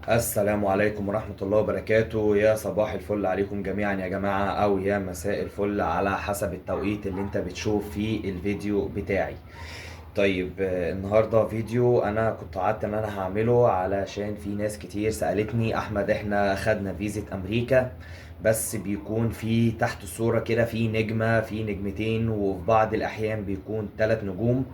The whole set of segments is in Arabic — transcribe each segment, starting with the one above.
السلام عليكم ورحمة الله وبركاته. يا صباح الفل عليكم جميعا يا جماعة، أو يا مساء الفل على حسب التوقيت اللي انت بتشوف فيه الفيديو بتاعي. طيب النهاردة فيديو أنا كنت قعدت إن أنا هعمله علشان في ناس كتير سألتني: أحمد إحنا خدنا فيزة أمريكا، بس بيكون في تحت الصورة كده في نجمة، في نجمتين، وفي بعض الأحيان بيكون 3 نجوم.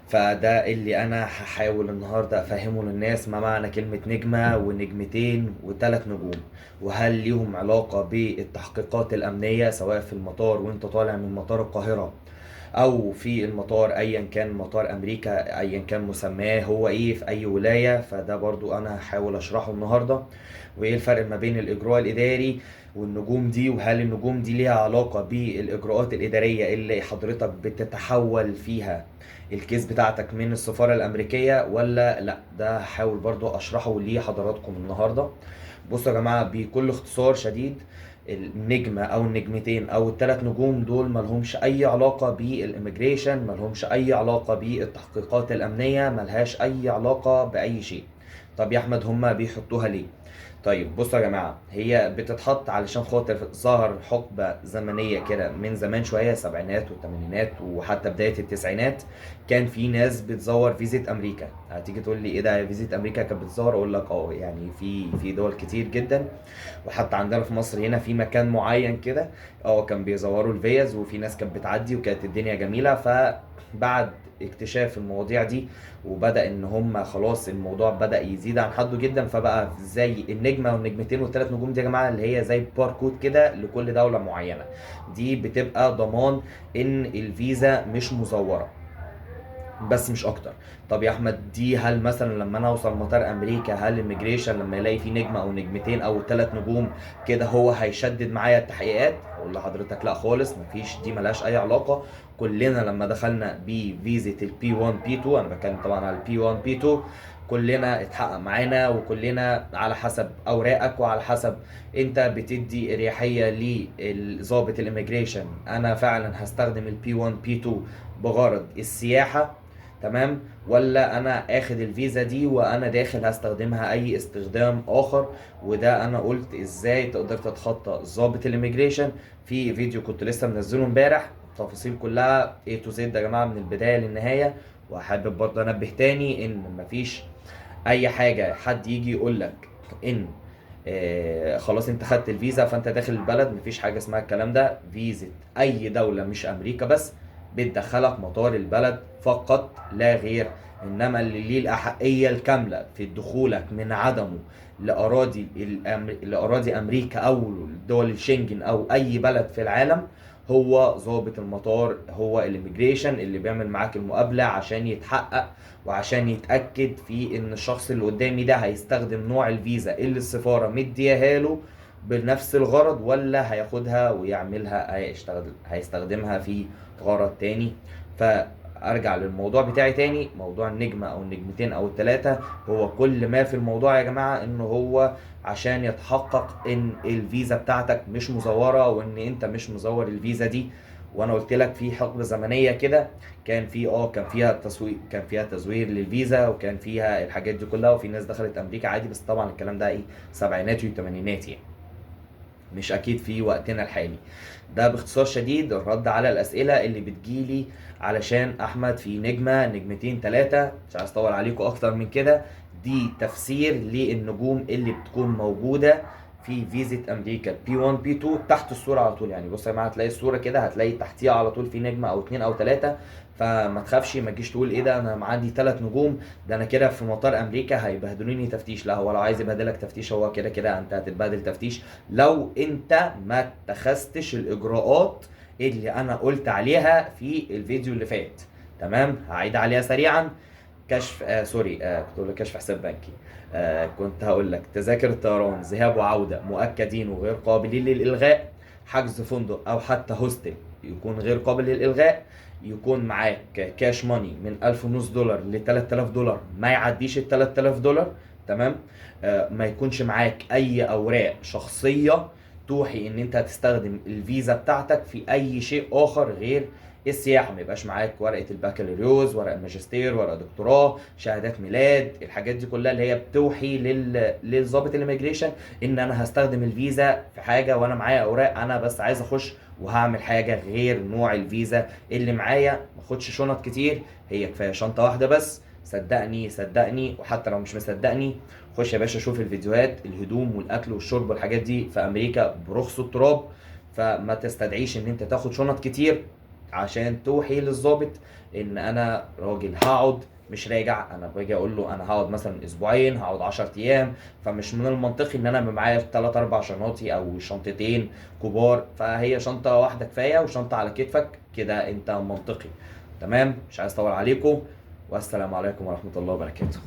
فده اللي انا هحاول النهارده افهمه للناس: ما معنى كلمة نجمة ونجمتين و3 نجوم، وهل ليهم علاقة بالتحقيقات الامنية سواء في المطار وانت طالع من مطار القاهرة او في المطار ايا كان مطار امريكا ايا كان مسماه هو ايه في اي ولاية. فده برضو انا هحاول اشرحه النهاردة، وايه الفرق ما بين الاجراء الاداري والنجوم دي، وهل النجوم دي ليها علاقة بالاجراءات الادارية اللي حضرتك بتتحول فيها الكيس بتاعتك من السفارة الامريكية ولا لا. ده هحاول برضو اشرحه لحضراتكم النهاردة. بصوا يا جماعة بكل اختصار شديد، النجمة او النجمتين او ال3 نجوم دول ملهمش اي علاقة بالاميجريشن، ملهمش اي علاقة بالتحقيقات الامنية، ملهاش اي علاقة باي شيء. طب يا احمد هما بيحطوها ليه؟ طيب بصوا يا جماعة، هي بتتحط علشان خاطر ظهر حقبة زمنية كده من زمان شوية، السبعينات والثمانينات وحتى بداية التسعينات، كان في ناس بتزور فيزيت أمريكا. هتيجي تقول لي إيه ده فيزيت أمريكا كانت بتزور؟ أقول لك يعني في دول كتير جدا، وحتى عندنا في مصر هنا في مكان معين كده كان بيزوروا الفيز، وفي ناس كانت بتعدي وكانت الدنيا جميلة. فبعد اكتشاف المواضيع دي وبدأ ان هم خلاص الموضوع بدأ يزيد عن حده جدا، فبقى زي النجمة والنجمتين والثلاث نجوم دي يا جماعة اللي هي زي باركود كده لكل دولة معينة. دي بتبقى ضمان ان الفيزا مش مزورة بس مش اكتر. طب يا احمد دي هل مثلا لما انا اوصل مطار امريكا، هل الميجريشن لما يلاقي في نجمه او نجمتين او 3 نجوم كده هو هيشدد معايا التحقيقات؟ اقول لحضرتك لا خالص، مفيش، دي ملهاش اي علاقه. كلنا لما دخلنا بفيزة البي 1 بي 2، انا بتكلم طبعا على البي 1 بي 2، كلنا اتحقق معانا، وكلنا على حسب اوراقك وعلى حسب انت بتدي اريحيه لظابط الاميجريشن. انا فعلا هستخدم البي 1 بي 2 بغرض السياحه، تمام، ولا انا اخد الفيزا دي وانا داخل هستخدمها اي استخدام اخر. وده انا قلت ازاي تقدر تتخطى ضابط الاميجريشن في فيديو كنت لسه منزله امبارح، التفاصيل كلها A to Z يا جماعه من البدايه للنهايه. وحابب برضه انبه تاني ان مفيش اي حاجه حد يجي يقول لك ان خلاص انت خدت الفيزا فانت داخل البلد. مفيش حاجه اسمها الكلام ده. فيزا اي دوله مش امريكا بس بتدخلك مطار البلد فقط لا غير، انما اللي ليه الاحقيه الكامله في دخولك من عدمه لاراضي امريكا او دول الشنجن او اي بلد في العالم هو ضابط المطار، هو الاميجريشن اللي بيعمل معاك المقابله عشان يتحقق وعشان يتاكد في ان الشخص اللي قدامي ده هيستخدم نوع الفيزا اللي السفاره مدياها له بنفس الغرض، ولا هياخدها ويعملها هيستخدمها في غرض تاني. فارجع للموضوع بتاعي تاني، موضوع النجمة او النجمتين او ال3، هو كل ما في الموضوع يا جماعة ان هو عشان يتحقق ان الفيزا بتاعتك مش مزورة وان انت مش مزور الفيزا دي. وانا قلت لك في حقبة زمنية كده كان في كان فيها تسويق، كان فيها تزوير للفيزا، وكان فيها الحاجات دي كلها، وفي ناس دخلت امريكا عادي، بس طبعا الكلام ده سبعيناتي وثمانيناتي يعني، مش اكيد في وقتنا الحالي. ده باختصار شديد الرد على الاسئله اللي بتجيلي علشان احمد في نجمه نجمتين 3. مش عايز اطول عليكم اكتر من كده، دي تفسير للنجوم اللي بتكون موجوده في فيزا امريكا بي 1 بي 2 تحت الصوره على طول. يعني بص يا جماعه هتلاقي الصوره كده، هتلاقي تحتيها على طول في نجمه او 2 او 3. فما تخافش، ما تجيش تقول ايه ده انا عندي 3 نجوم، ده انا كده في مطار امريكا هيبهدلوني تفتيش. لا، هو لو عايز يبهدلك تفتيش هو كده كده انت هتتبهدل تفتيش لو انت ما اتخذتش الاجراءات اللي انا قلت عليها في الفيديو اللي فات. تمام، هعيد عليها سريعا. كشف سوري، كنت اقول لك كشف حساب بنكي. كنت هقول لك تذاكر الطيران ذهاب وعودة مؤكدين وغير قابلين للإلغاء. حجز فندق أو حتى هوستل يكون غير قابل للإلغاء. يكون معاك كاش ماني من 1500 دولار ل 3000 دولار، ما يعديش ال 3000 دولار. تمام. ما يكونش معاك أي أوراق شخصية توحي إن أنت هتستخدم الفيزا بتاعتك في أي شيء آخر غير السياحه ما يبقاش معاك ورقه البكالوريوس، ورقه الماجستير، ورقه دكتوراه، شهادات ميلاد، الحاجات دي كلها اللي هي بتوحي للضابط الاميجريشن ان انا هستخدم الفيزا في حاجه وانا معايا اوراق، انا بس عايز اخش وهعمل حاجه غير نوع الفيزا اللي معايا. ما اخدش شنط كتير، هي كفايه شنطه واحده بس. صدقني صدقني، وحتى لو مش مصدقني خش يا باشا شوف الفيديوهات، الهدوم والاكل والشرب والحاجات دي في امريكا برخص التراب. فما تستدعيش ان انت تاخد شنط كتير عشان توحي للضابط ان انا راجل هقعد مش راجع. انا باجي اقول له انا هقعد مثلا اسبوعين، هقعد 10 ايام، فمش من المنطقي ان انا يبقى معايا 3 4 شنطي او شنطتين كبار. فهي شنطه واحده كفايه، وشنطه على كتفك كده انت منطقي. تمام، مش عايز اطول عليكم، والسلام عليكم ورحمه الله وبركاته.